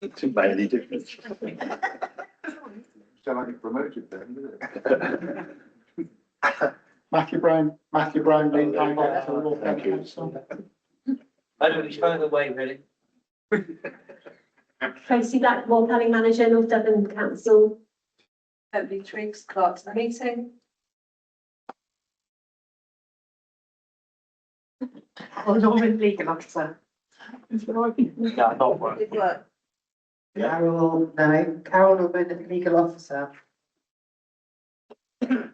Didn't make any difference. Shall I get promoted then? Matthew Brown, being director of Law Thank you. Council. I don't know, further away, really. Tracy Blackmore, planning manager, North Devon Council. Emily Triggs, clerk to the meeting. Norman legal officer. Yeah, not one. Good work. Carol, no, Carol Norman, legal officer. Okay,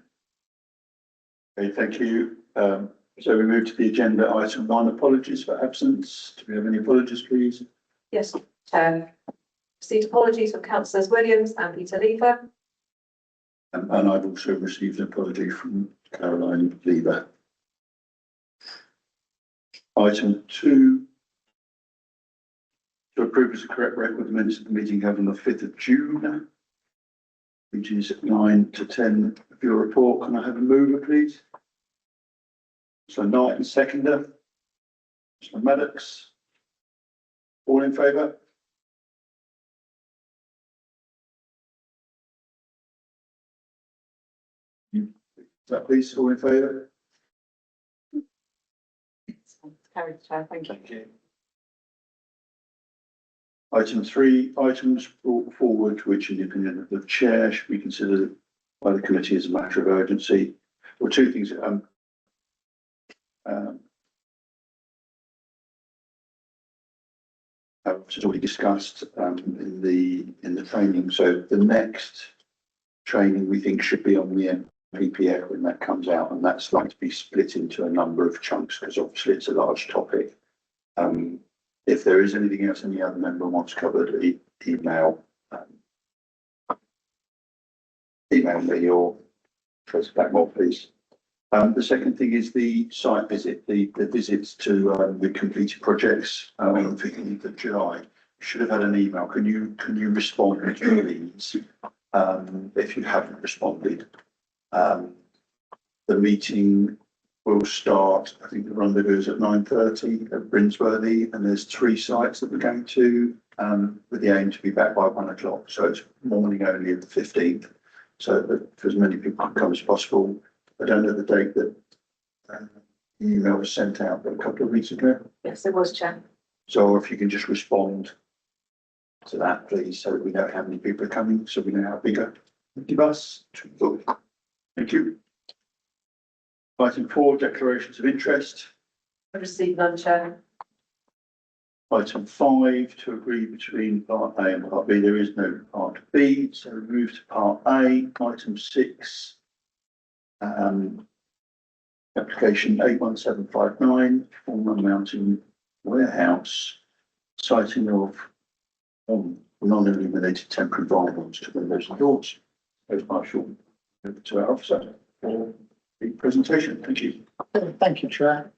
thank you. So we move to the agenda item 1, apologies for absence. Do we have any apologies, please? Yes, Chair. Received apologies from councillors Williams and Peter Lever. And I've also received an apology from Caroline Lever. Item 2. To approve as a correct record the minutes of the meeting held on the 5th of June, which is 9 to 10 of your report. Can I have a mover, please? So Knight and seconder. Mr. Maddox. All in favour? Is that please, all in favour? Carried, Chair, thank you. Thank you. Item 3, items brought forward which in the opinion of the chair should be considered by the committee as a matter of urgency. Or two things, which is already discussed in the training. So the next training we think should be on the MPPF when that comes out, and that's like to be split into a number of chunks because obviously it's a large topic. If there is anything else any other member wants covered, email me or Tracy Blackmore, please. The second thing is the site visit, the visits to the completed projects on the 15th of July. You should have had an email. Can you respond to these if you haven't responded? The meeting will start, I think the rendezvous is at 9:30 at Brinsworthy, and there's 3 sites that we're going to, with the aim to be back by 1 o'clock. So it's morning only of the 15th, so that for as many people can come as possible. I don't know the date that the email was sent out, but a couple of weeks ago. Yes, it was, Chair. So if you can just respond to that, please, so that we know how many people are coming, so we know how big a bus to book. Thank you. Item 4, declarations of interest. I received none, Chair. Item 5, to agree between part A and part B. There is no part B, so we move to part A. Item 6, application 81759, former mountain warehouse, siting of non-illuminated temporary vinyls to windows and doors. As Marshall, over to our officer for the presentation. Thank you. Thank you, Chair.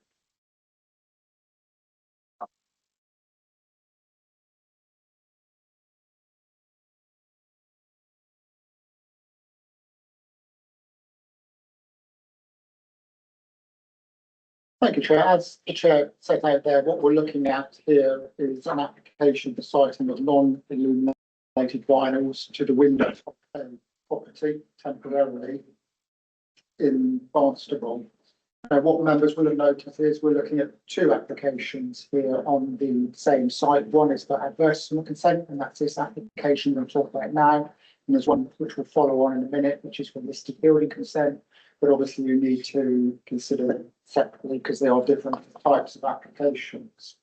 Thank you, Chair. As the Chair set out there, what we're looking at here is an application for siting of non-illuminated vinyls to the windows of a property temporarily in Barnstable. What members will have noticed is we're looking at 2 applications here on the same site. One is for advertisement consent, and that's this application we'll talk about now. And there's one which will follow on in a minute, which is for listed building consent. But obviously you need to consider them separately because they are different types of applications.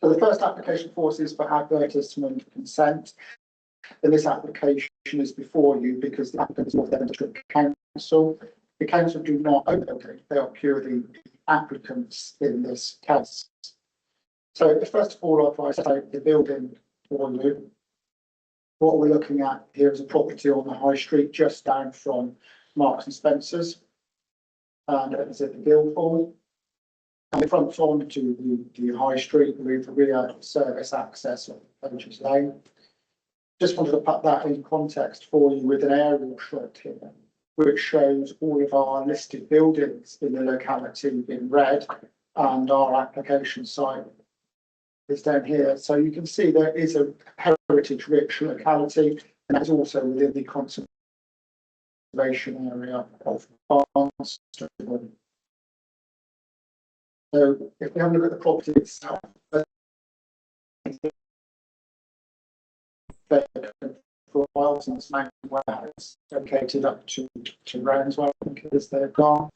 So the first application for us is for advertisement consent. And this application is before you because the applicant is North Devon District Council. The council do not own the building, they are purely applicants in this case. So first of all, I'll set out the building for you. What we're looking at here is a property on the high street just down from Marks and Spencer's, and it's at the Guildhall. And it fronts on to the high street with the rear service access of Benches Lane. Just wanted to put that in context for you with an aerial shot here, which shows all of our listed buildings in the locality in red and our application site is down here. So you can see there is a heritage rich locality, and that's also within the conservation area of Barnstaple. So if we have a look at the property itself, for a while since Mountain Warehouse located up to Roundswell, I think it is their car,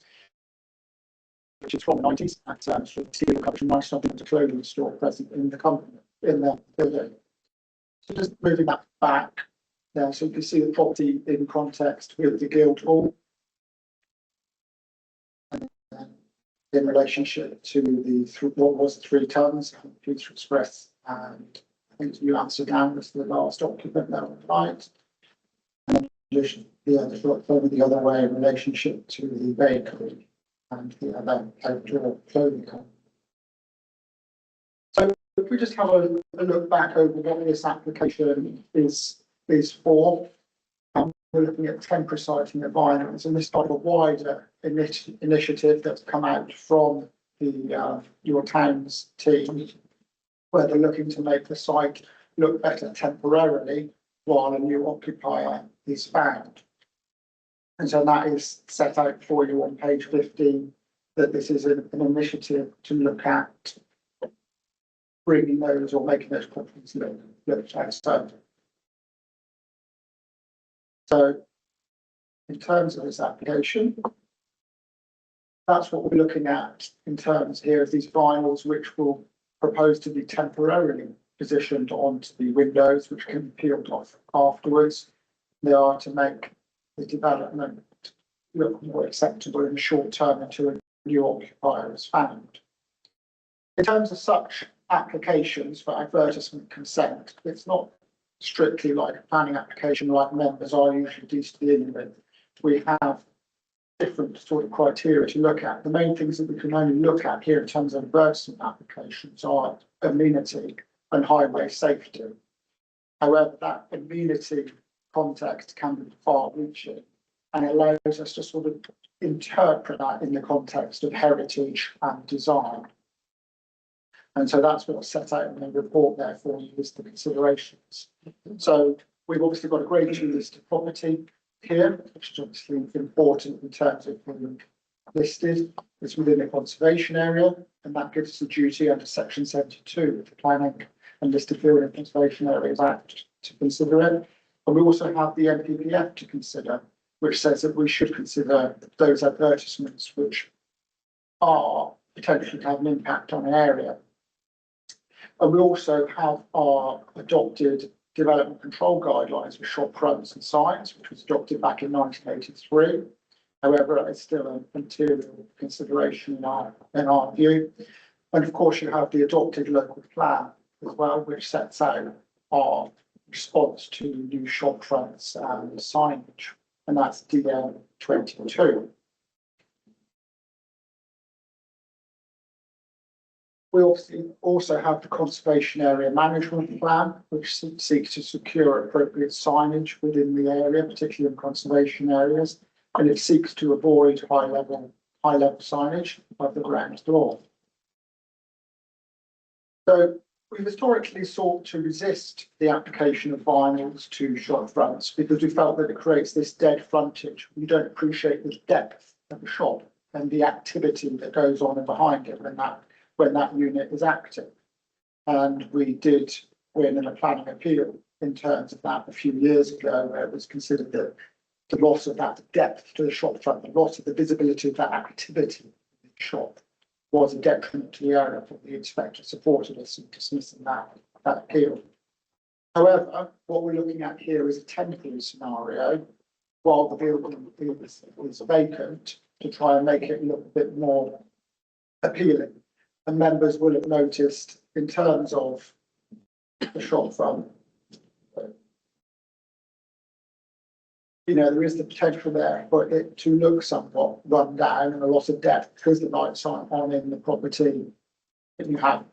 which is from the 90s, at sort of steel coverage, nice something to clothing store present in the company, in the building. So just moving that back there, so you can see the property in context with the Guildhall. And in relationship to the what was 3 tons, Future Express, and I think it's New Amsterdam was the last occupant there on the night. And just the other way in relationship to the bakery and the other outdoor clothing company. So if we just have a look back over what this application is for, we're looking at temporary siting of vinyls, and this part of a wider initiative that's come out from the Your Towns team, where they're looking to make the site look better temporarily while a new occupier is found. And so that is set out for you on page 15, that this is an initiative to look at bringing those or making those properties look better. So in terms of this application, that's what we're looking at in terms here of these vinyls, which will propose to be temporarily positioned onto the windows, which can be peeled off afterwards. They are to make the development look more acceptable in the short term until a new occupier is found. In terms of such applications for advertisement consent, it's not strictly like a planning application like members are usually used to dealing with. We have different sort of criteria to look at. The main things that we can only look at here in terms of advertisement applications are amenity and highway safety. However, that amenity context can be far-reaching, and it allows us to sort of interpret that in the context of heritage and design. And so that's what's set out in the report there for you, is the considerations. So we've obviously got a grade 2 listed property here, which is obviously important in terms of being listed. It's within a conservation area, and that gives us a duty under section 72 of the Planning and Listed Building Conservation Areas Act to consider it. And we also have the NPPF to consider, which says that we should consider those advertisements which are potentially have an impact on an area. And we also have our adopted development control guidelines for shop fronts and signs, which was adopted back in 1983. However, it's still a material consideration in our view. And of course, you have the adopted local plan as well, which sets out our response to new shop fronts and signage, and that's DL 22. We also have the Conservation Area Management Plan, which seeks to secure appropriate signage within the area, particularly in conservation areas, and it seeks to avoid high level signage above the ground floor. So we've historically sought to resist the application of vinyls to shop fronts because we felt that it creates this dead frontage. We don't appreciate the depth of the shop and the activity that goes on behind it when that unit is active. And we did win in a planning appeal in terms of that a few years ago, where it was considered that the loss of that depth to the shop front, the loss of the visibility of that activity in the shop was a detriment to the area. The inspector supported us in dismissing that appeal. However, what we're looking at here is a temporary scenario while the building is vacant, to try and make it look a bit more appealing. And members will have noticed in terms of the shop front, there is the potential there for it to look somewhat run down and a lot of depth because the lights aren't on in the property. And you have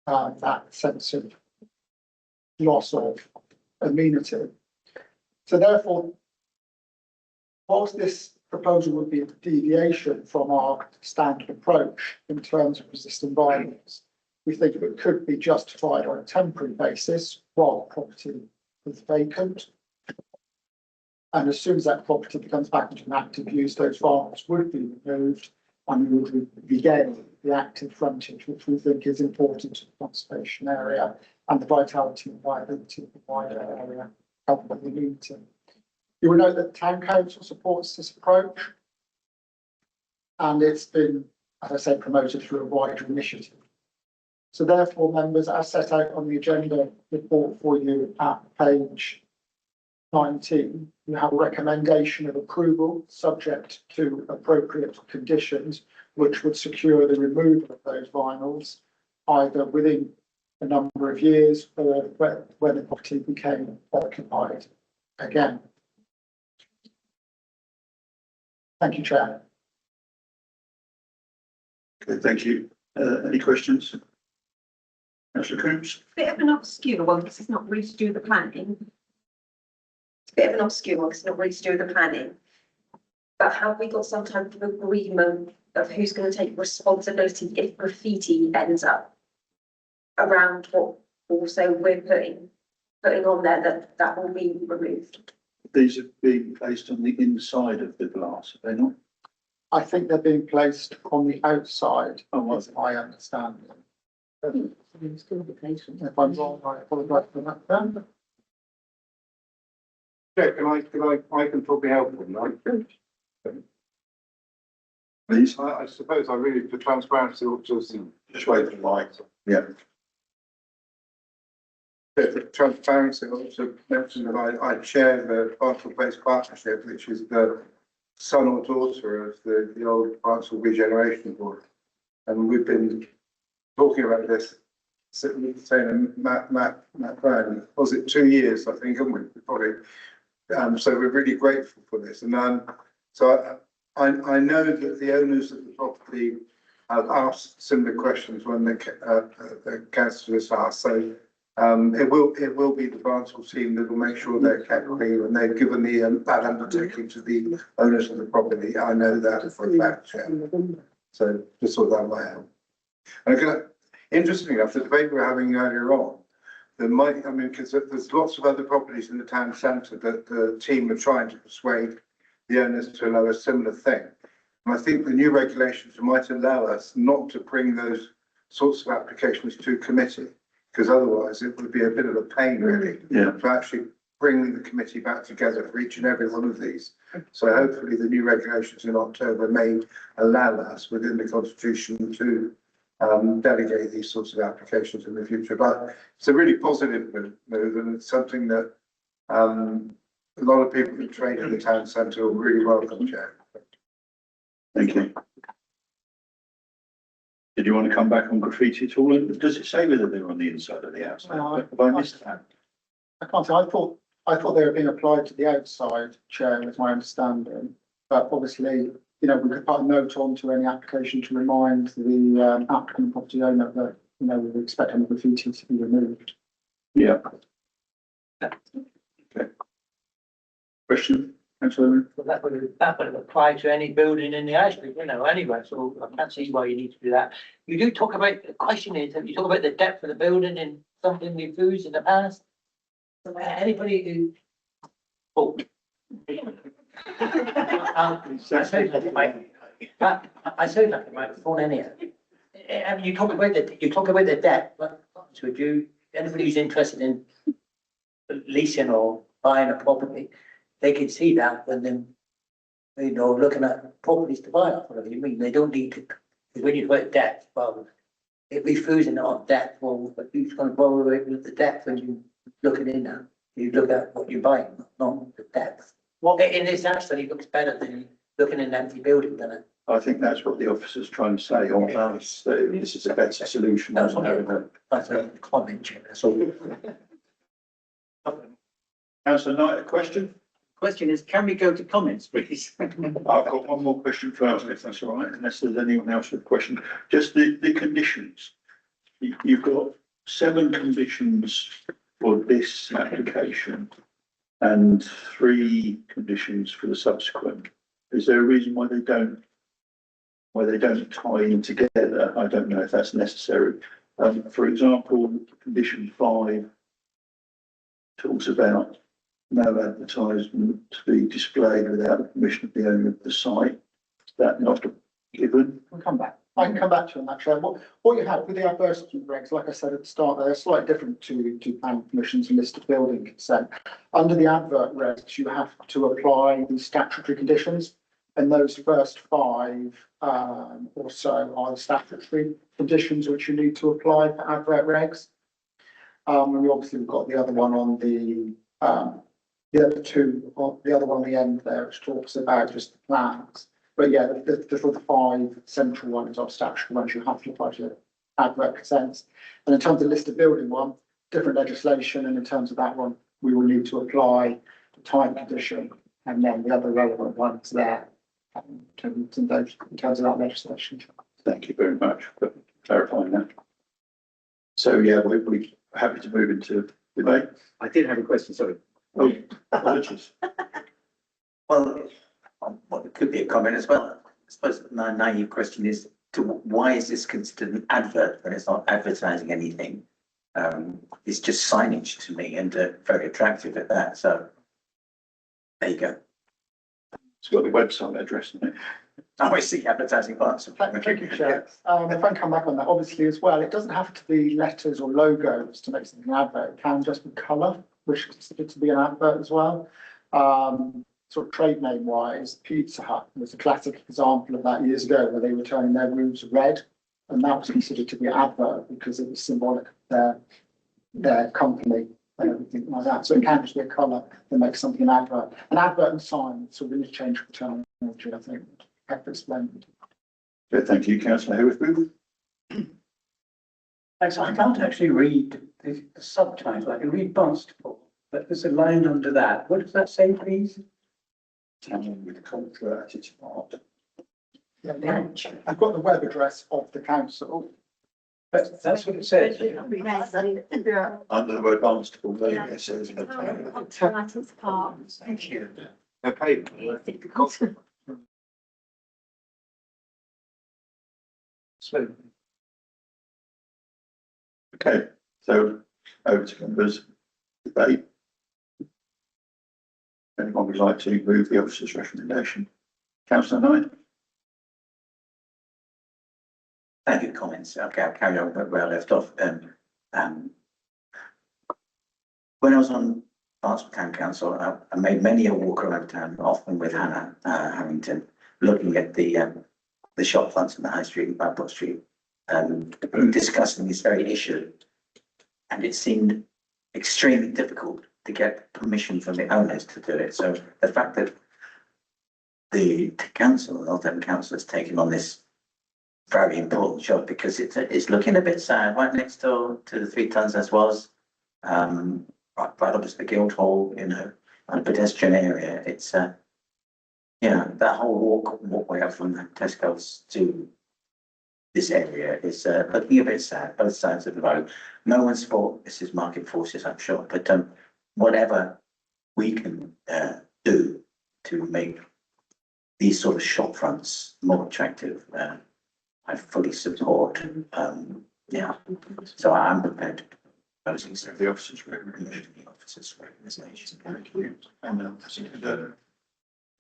that sense of loss of amenity. So therefore, whilst this proposal would be a deviation from our standard approach in terms of resistant violence, we think it could be justified on a temporary basis while property is vacant. And as soon as that property becomes back into an active use, those vinyls would be removed and we would regain the active frontage, which we think is important to the conservation area and the vitality and viability of the wider area covered by the community. You will note that the Town Council supports this approach. And it's been, as I say, promoted through a wider initiative. So therefore, members, as set out on the agenda report for you at page 19, you have a recommendation of approval subject to appropriate conditions, which would secure the removal of those vinyls either within a number of years or when the property became occupied again. Thank you, Chair. Okay, thank you. Any questions? Councillor Coombs? Bit of an obscure one, because it's not really to do with the planning. It's a bit of an obscure one, because it's not really to do with the planning. But have we got some type of agreement of who's going to take responsibility if graffiti ends up around what also we're putting on there, that will be removed? These are being placed on the inside of the glass, are they not? I think they're being placed on the outside, Oh, as I understand it. If I'm wrong, I apologise for that. Yeah, I can probably help on that. Please, I suppose I really, for transparency, ought to see. just wait for the mic. Yeah. For transparency, I also mention that I chair the Barnstable Place Partnership, which is the son or daughter of the old Barnstable Regeneration Board. And we've been talking about this, saying Matt Brown, was it 2 years, I think, haven't we? Probably. So we're really grateful for this. And so I know that the owners of the property have asked similar questions when the councillors asked. So it will be the Barnstable team that will make sure they're kept clean, and they've given that undertaking to the owners of the property. I know that for a fact, Chair. So just thought that might help. And interestingly enough, the debate we were having earlier on, because there's lots of other properties in the town centre that the team are trying to persuade the owners to allow a similar thing. And I think the new regulations might allow us not to bring those sorts of applications to committee, because otherwise it would be a bit of a pain, really, to actually bring the committee back together for each and every one of these. So hopefully the new regulations in October may allow us within the constitution to delegate these sorts of applications in the future. But it's a really positive move, and it's something that a lot of people who trade in the town centre will really welcome, Chair. Thank you. Did you want to come back on graffiti at all? Does it say whether they're on the inside or the outside? Have I missed that? I can't say, I thought they were being applied to the outside, Chair, was my understanding. But obviously, we could put a note on to any application to remind the applicant property owner that, we expect any graffiti to be removed. Yeah. Okay. Question, Councillor? Well, that would apply to any building in the high street, anyway, so I can't see why you need to do that. You do talk about, the question is, you talk about the depth of the building and something we've used in the past. Anybody who. Oh. I sound like a microphone anyhow. And you talk about the depth, but would you, anybody who's interested in leasing or buying a property, they can see that when they're, looking at properties to buy off, whatever you mean. They don't need to, because when you talk about depth, well, if we're fusing it on depth, well, who's going to bother with the depth when you're looking in now? You look at what you're buying, not the depth. Well, in this actually looks better than looking in an empty building, doesn't it? I think that's what the officer's trying to say on balance, that this is a better solution. That's a comment, Chair, that's all. Councillor Knight, a question? Question is, can we go to comments, please? I've got one more question first, if that's all right, unless there's anyone else with a question. Just the conditions. You've got 7 conditions for this application and 3 conditions for the subsequent. Is there a reason why they don't tie in together? I don't know if that's necessary, For example, condition 5 talks about no advertisement to be displayed without the permission of the owner of the site. Is that not given? We'll come back. I can come back to you on that, Chair. What you have with the advertisement regs, like I said at the start, they're slightly different to planning permissions and listed building consent. Under the advert regs, you have to apply the statutory conditions, and those first 5 or so are the statutory conditions which you need to apply for advert regs. And we obviously we've got the other one on the other 2, or the other one on the end there, which talks about just the plans. But yeah, the sort of 5 central ones are statutory ones you have to apply to advert consents. And in terms of listed building one, different legislation, and in terms of that one, we will need to apply the time condition and then the other relevant ones there. In terms of that legislation. Thank you very much for clarifying that. So, yeah, we're happy to move into debate. I did have a question, sorry. Oh, apologies. Well, it could be a comment as well. I suppose my naive question is, why is this considered an advert when it's not advertising anything? It's just signage to me and very attractive at that. So there you go. It's got the website address on it. Oh, I see advertising parts. Thank you, Chair. If I can come back on that, obviously as well, it doesn't have to be letters or logos to make something an advert. It can just be colour, which is considered to be an advert as well. Sort of trade name wise, Pizza Hut was a classic example of that years ago, where they were turning their rooms red, and that was considered to be an advert because it was symbolic of their company and everything like that. So it can just be a colour that makes something an advert. An advert and sign, sort of interchangeable terminology, I think. Have to explain. Okay, thank you, Councillor Hayward. Thanks. I can't actually read the subtitle. I can read Barnstaple, but there's a line under that. What does that say, please? Town with culture at its heart. I've got the web address of the council. But that's what it says. Yeah. Under the word Barnstaple, there it says. Lattice Park. Thank you. Okay. Difficult. So. Okay, so over to members' debate. Anyone would like to move the officer's recommendation? Councillor Knight. Thank you, comments. Okay, I'll carry on where I left off. When I was on Barnstaple Town Council, I made many a walk around town, often with Hannah Harrington, looking at the shop fronts in the High Street and Badbrook Street, discussing this very issue. And it seemed extremely difficult to get permission from the owners to do it. So the fact that the council, North Devon Council, has taken on this very important job, because it's looking a bit sad right next door to the 3 tons as was, right opposite the Guildhall, on a pedestrian area. It's that whole walkway up from the Tesco's to this area is looking a bit sad, both sides of the road. No one's fault. This is market forces, I'm sure, but whatever we can do to make these sort of shop fronts more attractive, I fully support. So I'm prepared to propose The officer's recommendation. the officer's recommendation. Thank you. And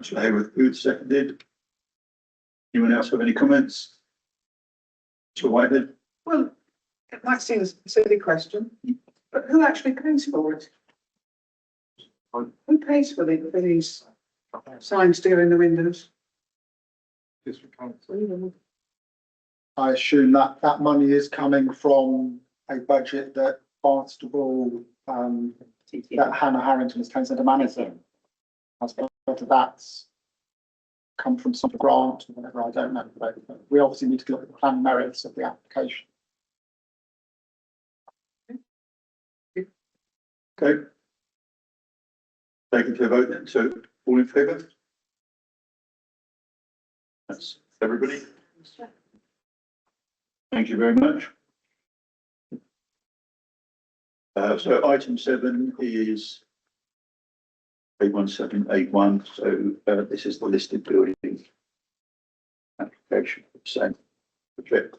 Councillor Hayward, who seconded? Anyone else have any comments? Councillor Whitehead. Well, it might seem a silly question, but who actually pays for it? Who pays for these signs stealing the windows? I assume that that money is coming from a budget that Barnstaple, that Hannah Harrington is town centre manager. As whether that's come from some grant or whatever, I don't know. But we obviously need to look at the plan merits of the application. Okay. Taken to a vote then. So all in favour? That's everybody. Thank you very much. So item 7 is 81781. So this is the listed building application, same project.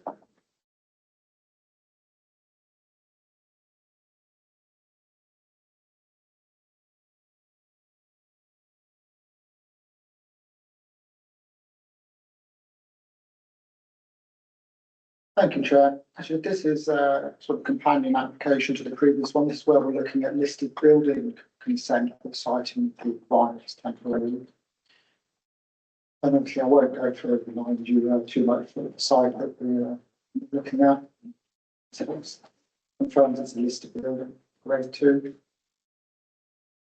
Thank you, Chair. Actually, this is a sort of companion application to the previous one. This is where we're looking at listed building consent for citing the violence temporarily. And obviously, I won't go through and remind you too much for the site that we're looking at. So it's confirmed it's a listed building, grade 2.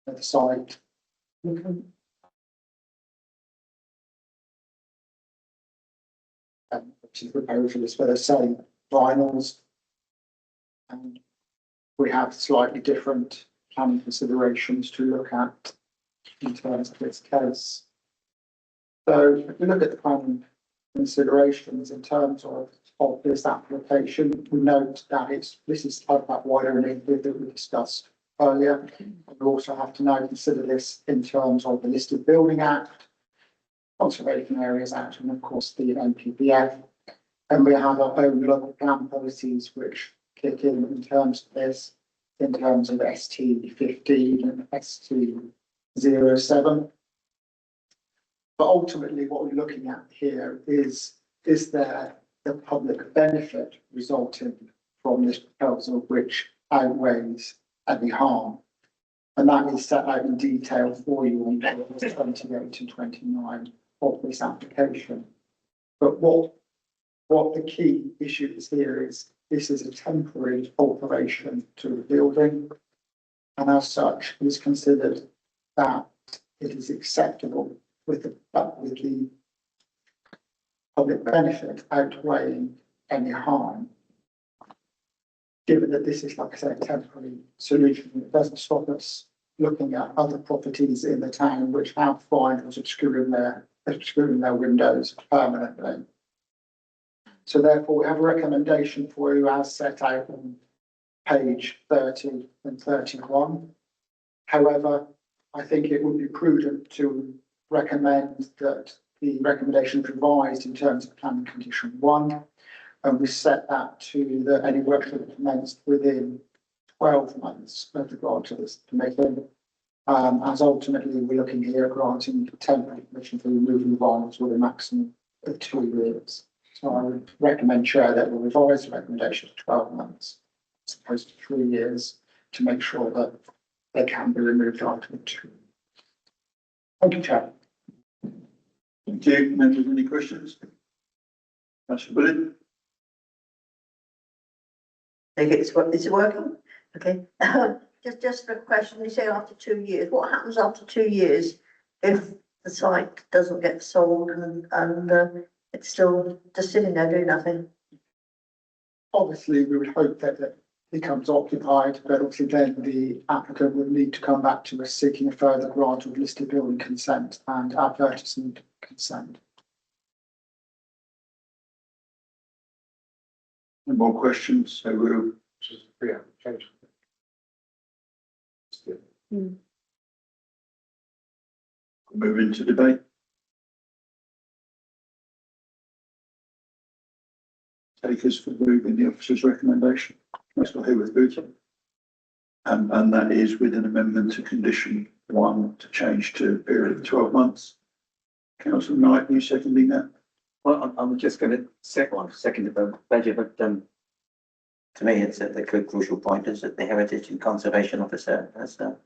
At the site. Which is proposal is for the same vinyls. And we have slightly different planning considerations to look at in terms of this case. So if we look at the planning considerations in terms of this application, we note that this is part that wider initiative that we discussed earlier. We also have to now consider this in terms of the Listed Building Act, Conservation Areas Act, and of course the NPPF. And we have our own local plan policies which kick in terms of this, in terms of ST15 and ST07. But ultimately what we're looking at here is there the public benefit resulting from this proposal which outweighs any harm? And that is set out in detail for you on pages 28 and 29 of this application. But what the key issue is here is this is a temporary alteration to the building, and as such it is considered that it is acceptable with the public benefit outweighing any harm. Given that this is, like I said, a temporary solution, it doesn't stop us looking at other properties in the town which have vinyls obscuring their windows permanently. So therefore, we have a recommendation for you as set out on page 30 and 31. However, I think it would be prudent to recommend that the recommendation revised in terms of planning condition 1, and we set that to that any work should be commenced within 12 months of the grant of this permission. As ultimately we're looking here at granting temporary permission for removing vinyls with a maximum of 2 years. So I would recommend, Chair, that we revise the recommendation to 12 months as opposed to 3 years to make sure that they can be removed after 2. Thank you, Chair. Thank you. Members, any questions? Councillor Bullen? Take it, is it working? Okay. Just a question, you say after 2 years, what happens after 2 years if the site doesn't get sold and it's still just sitting there doing nothing? Obviously, we would hope that it becomes occupied, but obviously then the applicant would need to come back to us seeking a further grant of listed building consent and advertisement consent. No more questions, so we'll change. move into debate. Takers for moving the officer's recommendation. Councillor Hayworth-Booth. And that is with an amendment to condition 1 to change to a period of 12 months. Councillor Knight, are you seconding that? Well, I'm just going to second the pleasure, but to me, it's the crucial point is that the Heritage and Conservation Officer has no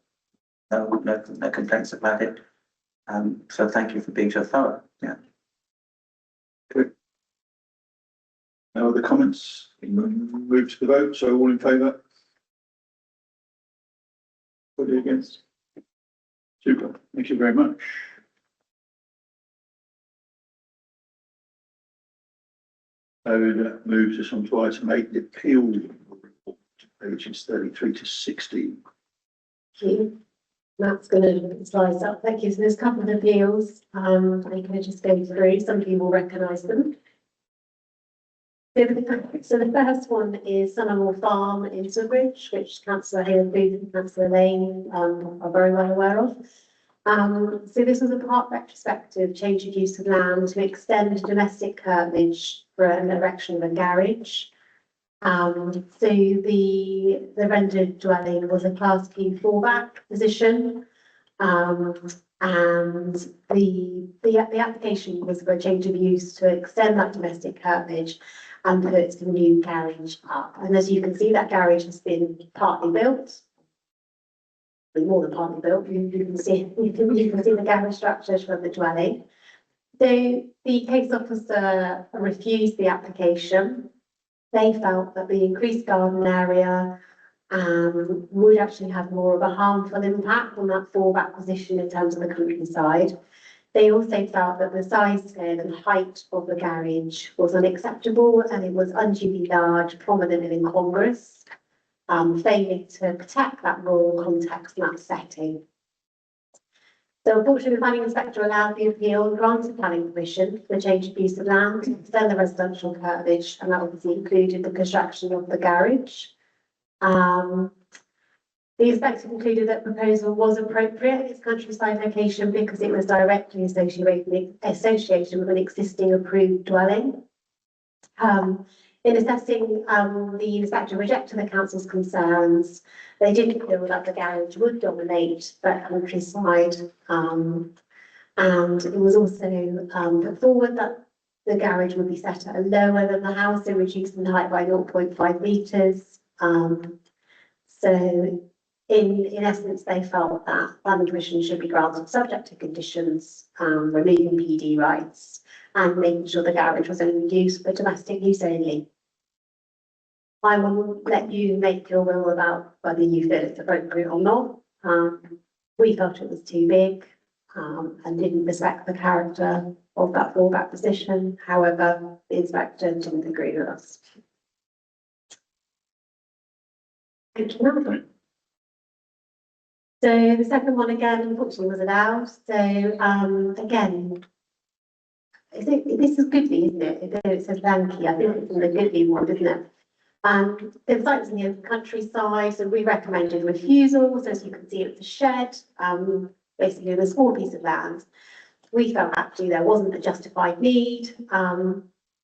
complaints about it. So thank you for being so thorough. Yeah. Good. No other comments? Move to the vote. So all in favour? Anybody against? Super. Thank you very much. So that moves us on to item 8, the appeal report, pages 33 to 60. Thank you. Matt's going to look at the slides up. Thank you. So there's a couple of appeals. I'm going to just go through. Some of you will recognise them. So the first one is Sunamore Farm in Sudbridge, which Councillor Hayworth-Booth and Councillor Lane are very well aware of. So this was a part retrospective change of use of land to extend domestic curbage for an erection of a garage. So the rendered dwelling was a Class Q fallback position, And the application was for a change of use to extend that domestic curbage and put a new garage up. And as you can see, that garage has been partly built. More than partly built, you can see the garage structures from the dwelling. So the case officer refused the application. They felt that the increased garden area would actually have more of a harmful impact on that fallback position in terms of the countryside. They also felt that the size, scale and height of the garage was unacceptable and it was unduly large, prominent and incongruous, failing to protect that rural context and that setting. So unfortunately, the planning inspector allowed the appeal and granted planning permission for the change of use of land to extend the residential curbage, and that obviously included the construction of the garage. The inspector concluded that the proposal was appropriate in its countryside location because it was directly associated with an existing approved dwelling. In assessing, the inspector rejected the council's concerns. They didn't feel that the garage would dominate that countryside. And it was also put forward that the garage would be set at a lower than the house, so reducing the height by 0.5 metres. So in essence, they felt that planning permission should be granted subject to conditions, removing PD rights and making sure the garage was only used for domestic use only. I will let you make your will about whether you feel it's appropriate or not. We felt it was too big and didn't respect the character of that fallback position. However, the inspector didn't agree with us. Thank you. So the second one again, unfortunately, was allowed. So again, I think this is Goodley, isn't it? It says Lanky. I think it's in the Goodley one, isn't it? The site's in the open countryside, so we recommended refusal. So as you can see, it's a shed, basically a small piece of land. We felt actually there wasn't a justified need.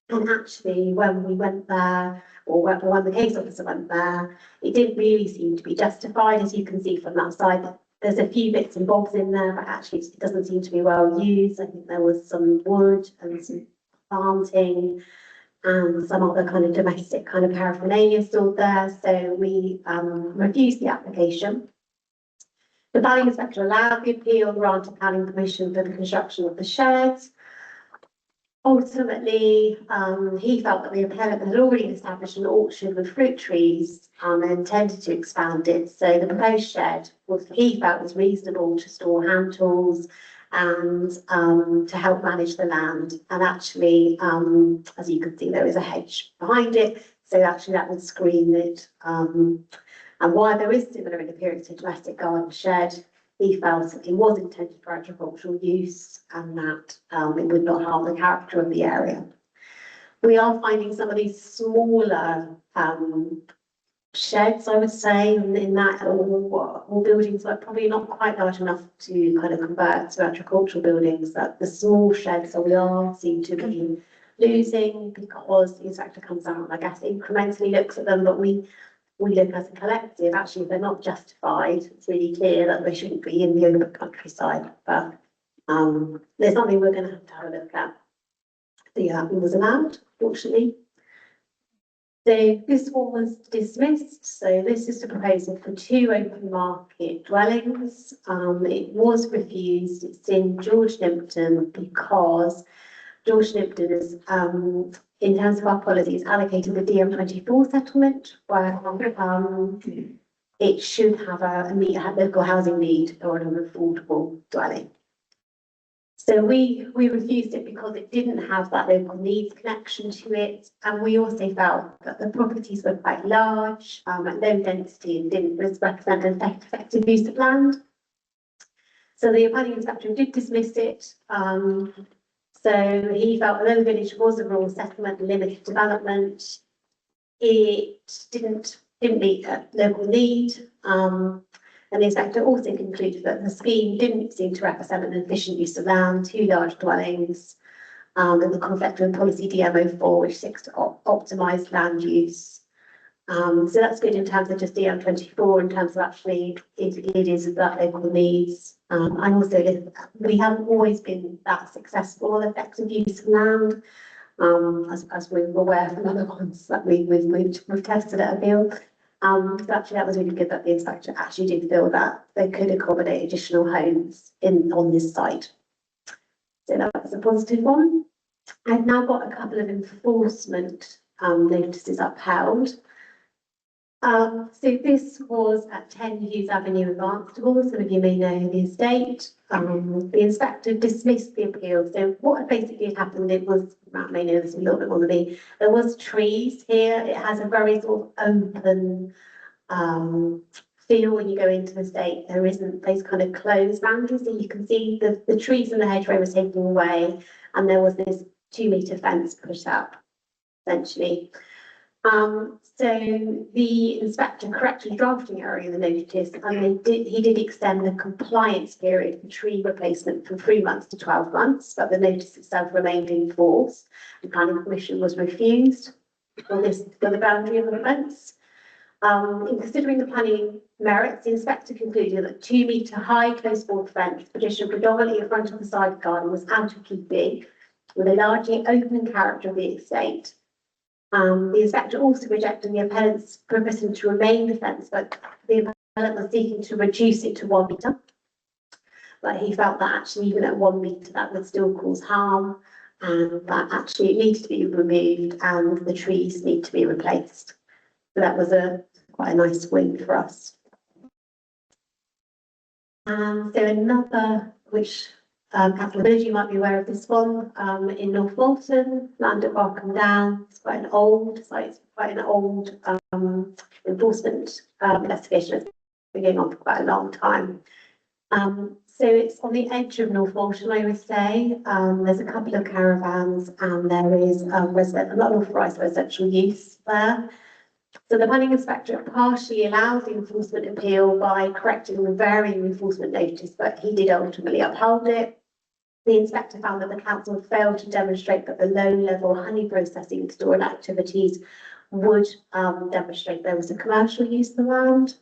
And actually, when we went there, or when the case officer went there, it didn't really seem to be justified. As you can see from that side, there's a few bits and bobs in there, but actually it doesn't seem to be well used. I think there was some wood and some planting and some other kind of domestic kind of paraphernalia stored there. So we refused the application. The planning inspector allowed the appeal, granted planning permission for the construction of the shed. Ultimately, he felt that the appellant had already established an orchard with fruit trees and intended to expand it. So the proposed shed he felt was reasonable to store hand tools and to help manage the land. And actually, as you can see, there is a hedge behind it. So actually that would screen it. And while there is similar in appearance to a domestic garden shed, he felt it was intended for agricultural use and that it would not harm the character of the area. We are finding some of these smaller sheds, I would say, in that all buildings are probably not quite large enough to kind of convert to agricultural buildings, that the small sheds that we are seem to be losing because the inspector comes out and I guess incrementally looks at them, but we look as a collective, actually, if they're not justified, it's really clear that they shouldn't be in the open countryside. But there's something we're going to have a look at. The it was allowed, fortunately. So this one was dismissed. So this is the proposal for 2 open market dwellings. It was refused. It's in George Nympton because George Nympton is in terms of our policies, allocated the DM24 settlement, where it should have a local housing need or an affordable dwelling. So we refused it because it didn't have that local needs connection to it, and we also felt that the properties were quite large, at low density, and didn't represent an effective use of land. So the planning inspector did dismiss it. So he felt although the village was a rural settlement, limited development, it didn't meet a local need. And the inspector also concluded that the scheme didn't seem to represent an efficient use of land, 2 large dwellings, and the conflict with policy DM04, which seeks to optimise land use. So that's good in terms of just DM24, in terms of actually it is that local needs. And also, we haven't always been that successful with effective use of land. As we were aware from other ones that we've tested at Appeal. So actually that was really good that the inspector actually did feel that they could accommodate additional homes on this site. So that was a positive one. I've now got a couple of enforcement notices upheld. So this was at 10 Hughes Avenue in Barnstable. Some of you may know the estate. The inspector dismissed the appeal. So what basically happened, it was, Matt may know this a little bit more than me, there was trees here. It has a very sort of open feel when you go into the estate. There isn't those kind of closed boundaries. So you can see the trees and the hedgerow were taken away, and there was this 2-metre fence put up, essentially. So the inspector corrected a drafting error in the notice, and he did extend the compliance period for tree replacement from 3 months to 12 months, but the notice itself remained in force. The planning permission was refused for the boundary of the fence. In considering the planning merits, the inspector concluded that 2-metre high close board fence positioned predominantly in front of the side garden was out of keeping with a largely open character of the estate. The inspector also rejected the appellant's proposal to remain the fence, but the appellant was seeking to reduce it to 1 metre. But he felt that actually even at 1 metre that would still cause harm, and that actually it needs to be removed and the trees need to be replaced. So that was quite a nice win for us. And so another, which Councillor Village, you might be aware of this one, in North Walton, land at Barkham Down. It's quite an old site, it's quite an old enforcement investigation that's been going on for quite a long time. So it's on the edge of North Walton, I would say. There's a couple of caravans and there is not authorised residential use there. So the planning inspector partially allowed the enforcement appeal by correcting the varying enforcement notice, but he did ultimately uphold it. The inspector found that the council failed to demonstrate that the low-level honey processing storage activities would demonstrate there was a commercial use of the land.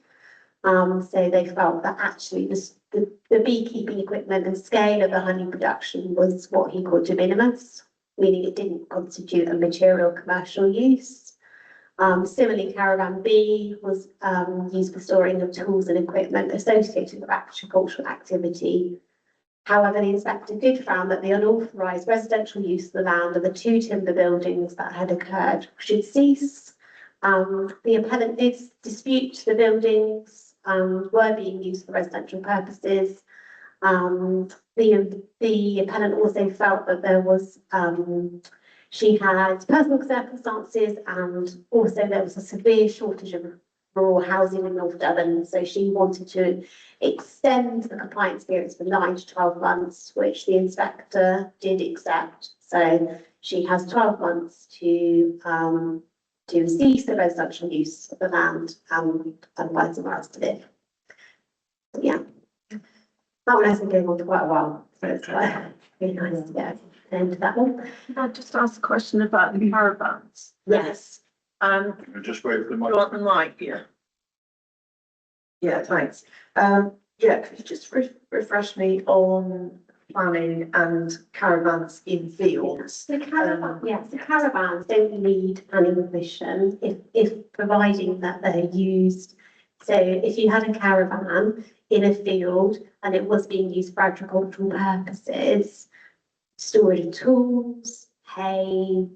So they felt that actually the beekeeping equipment and scale of the honey production was what he called de minimis, meaning it didn't constitute a material commercial use. Similarly, Caravan B was used for storing of tools and equipment associated with agricultural activity. However, the inspector did found that the unauthorised residential use of the land and the 2 timber buildings that had occurred should cease. The appellant did dispute the buildings were being used for residential purposes. The appellant also felt that there was she had personal circumstances and also there was a severe shortage of rural housing in North Devon. So she wanted to extend the compliance periods from 9 to 12 months, which the inspector did accept. So she has 12 months to cease the residential use of the land and find somewhere else to live. So, yeah, that one has been going on for quite a while. So it's really nice to get into that one. Can I just ask a question about the caravans? Yes. Just wait for the mic. You want the mic, yeah? Yeah, thanks. Yeah, could you just refresh me on planning and caravans in fields? The caravan, yes, the caravans don't need planning permission if providing that they're used. So if you had a caravan in a field and it was being used for agricultural purposes, storage of tools, hay,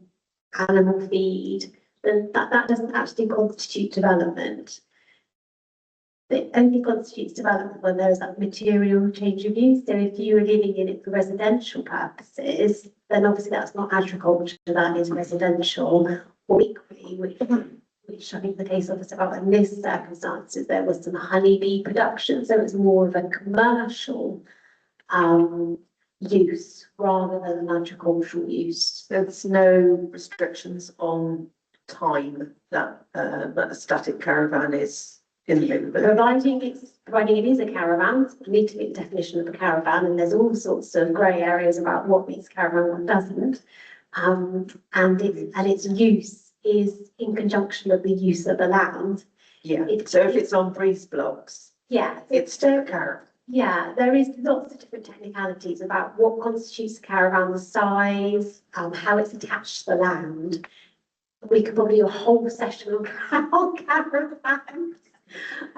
animal feed, then that doesn't actually constitute development. It only constitutes development when there is that material change of use. So if you are living in it for residential purposes, then obviously that's not agriculture, that is residential. Or equally, which I think the case officer about in this circumstances, there was some honeybee production, so it's more of a commercial use rather than an agricultural use. There's no restrictions on time that a static caravan is in the movement. Providing it is a caravan, you need to meet the definition of a caravan, and there's all sorts of grey areas about what means caravan and what doesn't. And its use is in conjunction with the use of the land. Yeah, so if it's on breeze blocks, Yeah, it's still a caravan. Yeah, there is lots of different technicalities about what constitutes a caravan, the size, how it's attached to the land. We could probably do a whole session on caravans.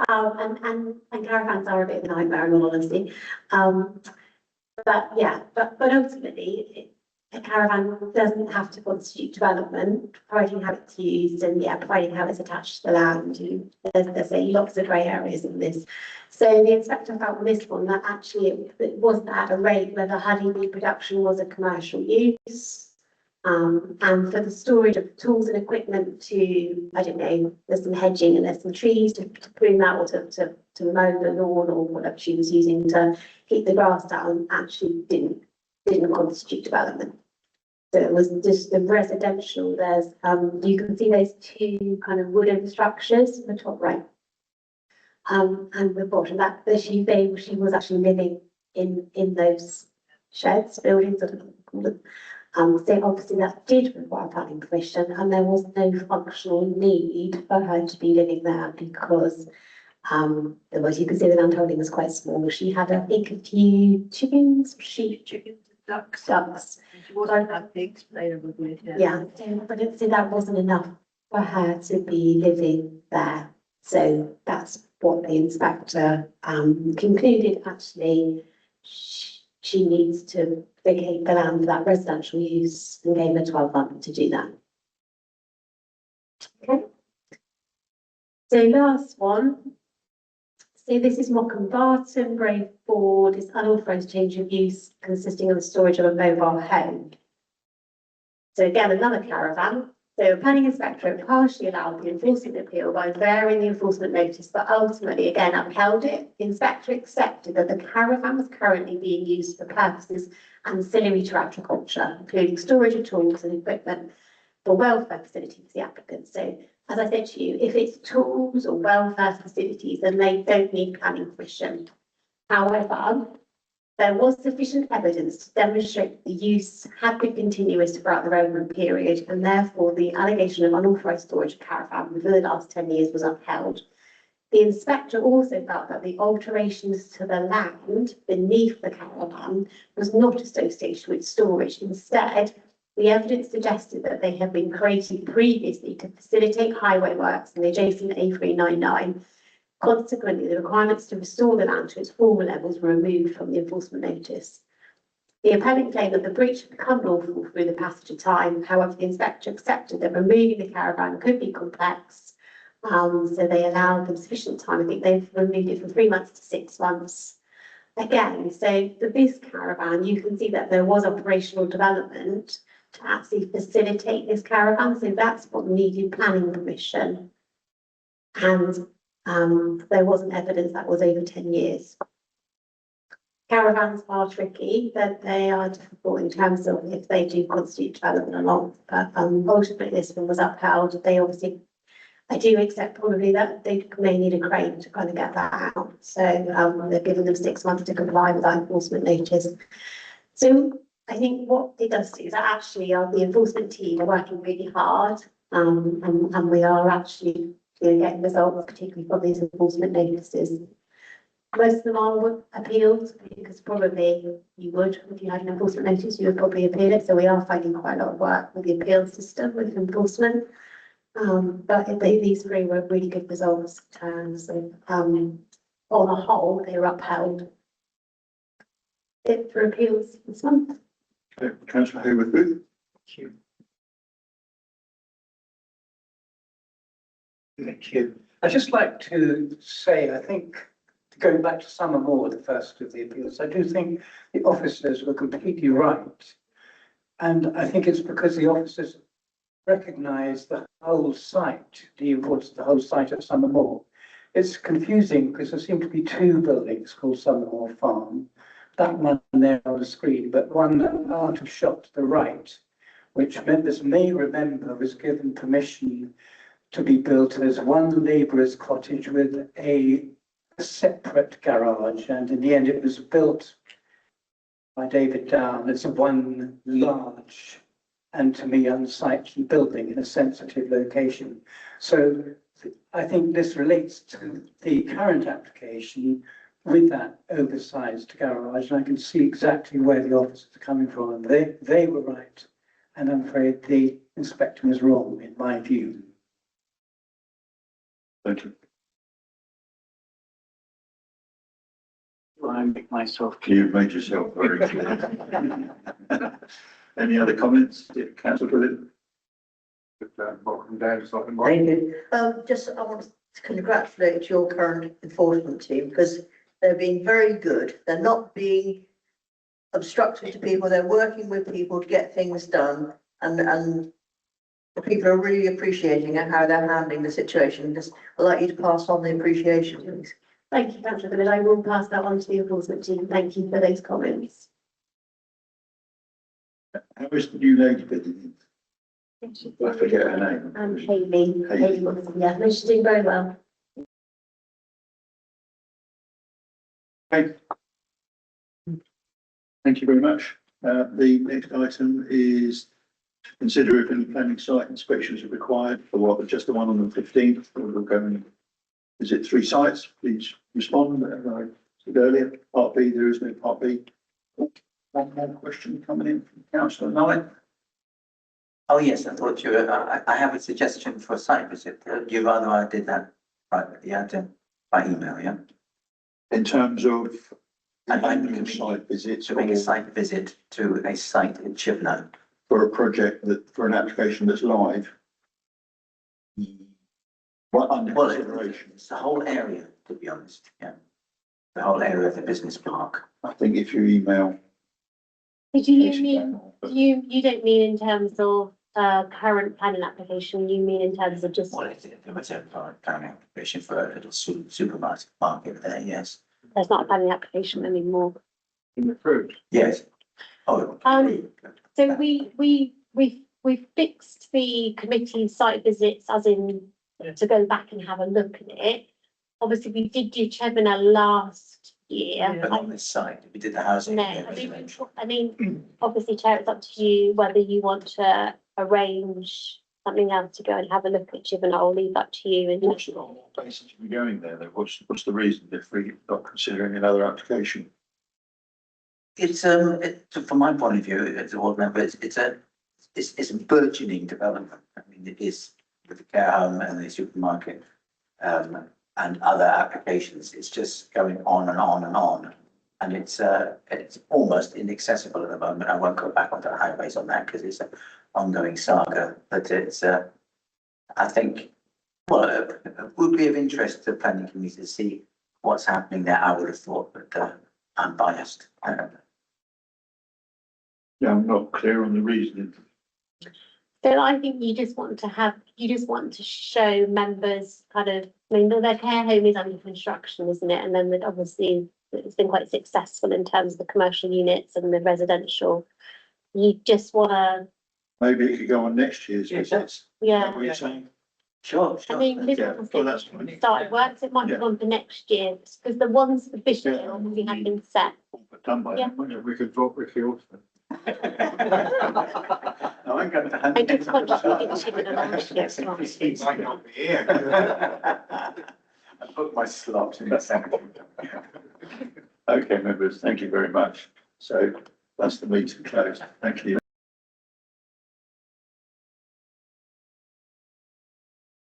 And caravans are a bit of a nightmare in all honesty. But yeah, but ultimately, a caravan doesn't have to constitute development, providing how it's used and yeah, providing how it's attached to the land. There's lots of grey areas in this. So the inspector felt on this one that actually it wasn't at a rate where the honeybee production was a commercial use. And for the storage of tools and equipment to, I don't know, there's some hedging and there's some trees to prune that or to mow the lawn or whatever she was using to keep the grass down, actually didn't constitute development. So it was just the residential, there's, you can see those two kind of wooden structures in the top right. And the bottom, that she was actually living in those sheds, buildings, I don't know what to call them. So obviously that did require planning permission and there was no functional need for her to be living there because as you can see the landholding was quite small. She had I think a few chickens, sheep, ducks. She wouldn't have pigs, they would be, Yeah, but that wasn't enough for her to be living there. So that's what the inspector concluded actually she needs to vacate the land for that residential use and gave her 12 months to do that. Okay. So last one. So this is Morecambe Barton, Brave Ford, is unauthorised change of use consisting of the storage of a mobile home. So again, another caravan. So a planning inspector partially allowed the enforcement appeal by varying the enforcement notice, but ultimately again upheld it. The inspector accepted that the caravan was currently being used for purposes ancillary to agriculture, including storage of tools and equipment for welfare facilities for the applicant. So as I said to you, if it's tools or welfare facilities, then they don't need planning permission. However, there was sufficient evidence to demonstrate the use had been continuous throughout the relevant period, and therefore the allegation of unauthorised storage of caravan within the last 10 years was upheld. The inspector also felt that the alterations to the land beneath the caravan was not associated with storage. Instead, the evidence suggested that they had been created previously to facilitate highway works in the adjacent A399. Consequently, the requirements to restore the land to its former levels were removed from the enforcement notice. The appellant claimed that the breach had become lawful through the passage of time. However, the inspector accepted that removing the caravan could be complex. So they allowed them sufficient time. I think they've removed it from 3 months to 6 months. Again, so for this caravan, you can see that there was operational development to actually facilitate this caravan. So that's what needed planning permission. And there wasn't evidence that was over 10 years. Caravans are tricky, that they are difficult in terms of if they do constitute development or not. But ultimately this one was upheld. They obviously, I do accept probably that they may need a crane to kind of get that out. So they've given them 6 months to comply with that enforcement notice. So I think what it does do is that actually the enforcement team are working really hard and we are actually getting results, particularly from these enforcement notices. Most of them are appealed because probably you would, if you had an enforcement notice, you would probably appeal it. So we are finding quite a lot of work with the appeal system with enforcement. But these three were really good results in terms of, on the whole, they were upheld. It for appeals this month. Okay, Councillor Hayward Booth. Thank you. I'd just like to say, I think, going back to Summer Moor, the first of the appeals, I do think the officers were completely right. And I think it's because the officers recognise the whole site, the importance of the whole site of Summer Moor. It's confusing because there seem to be two buildings called Summer Moor Farm. That one there on the screen, but one out of shot to the right, which members may remember was given permission to be built as one labourer's cottage with a separate garage, and in the end it was built by David Down as one large and to me unsightly building in a sensitive location. So I think this relates to the current application with that oversized garage, and I can see exactly where the officers are coming from, and they were right. And I'm afraid the inspector was wrong, in my view. Thank you. I make myself You've made yourself very clear. Any other comments, councillor Brilliant? Bottom down, slightly more. Thank you. Just, I want to congratulate your current enforcement team because they're being very good. They're not being obstructive to people. They're working with people to get things done and the people are really appreciating how they're handling the situation. Just, I'd like you to pass on the appreciation, please. Thank you, councillor Bennett. I will pass that on to the enforcement team. Thank you for those comments. How is the new lady been? I forget her name. Hayley, Wilson, yeah, no, she's doing very well. Okay. Thank you very much. The next item is to consider if any planning site inspections are required for what, just the one on the 15th. We'll go and visit 3 sites. Please respond. As I said earlier, part B, there is no part B. One more question coming in from councillor Knight. Oh, yes, I thought you were, I have a suggestion for a site visit. You rather I did that privately, by email, yeah? In terms of I'd like annual site visits To make a or site visit to a site in Chivno. for a project that, for an application that's live. What under Well, consideration? it's the whole area, to be honest, yeah. The whole area of the business park. I think if you email. Did you Jason mean, Daniel, but- you don't mean in terms of current planning application, you mean in terms of just, Well, there was a planning application for a little supermarket market there, yes. there's not a planning application anymore. In the fruit. Yes. Oh. Um, So we fixed the committee site visits as in to go back and have a look at it. Obviously, we did do Chevenel last year. But on this site, we did the housing. No, yeah, I mean, residential. obviously, Chair, it's up to you whether you want to arrange something else to go and have a look at Chevenel. I'll leave that to you. And What's the basis of going there though? What's the reason if we're not considering another application? It's, from my point of view, it's all member, it's a burgeoning development. I mean, it is with the care home and the supermarket, and other applications. It's just going on and on and on. And it's almost inaccessible at the moment. I won't go back onto the highways on that because it's an ongoing saga, but it's, I think, well, it would be of interest to the planning committee to see what's happening there. I would have thought, but I'm biased. Yeah, I'm not clear on the reasoning. so I think you just want to show members kind of, I mean, their care home is under construction, isn't it? And then obviously it's been quite successful in terms of the commercial units and the residential. You just wanna, Maybe it could go on next year's visits. yeah. What you're saying? Sure, I mean, this Yeah, well, that's was fine. started work, so it might be Yeah. on for next year, because the ones for this year Yeah. obviously have been set. But done by Yeah. then, won't it? We could drop with the autumn. No, I'm going to hand. I did quite like the Chevenel last year. Might not be here. I put my slot in the second. Okay, members, thank you very much. So that's the meeting closed. Thank you.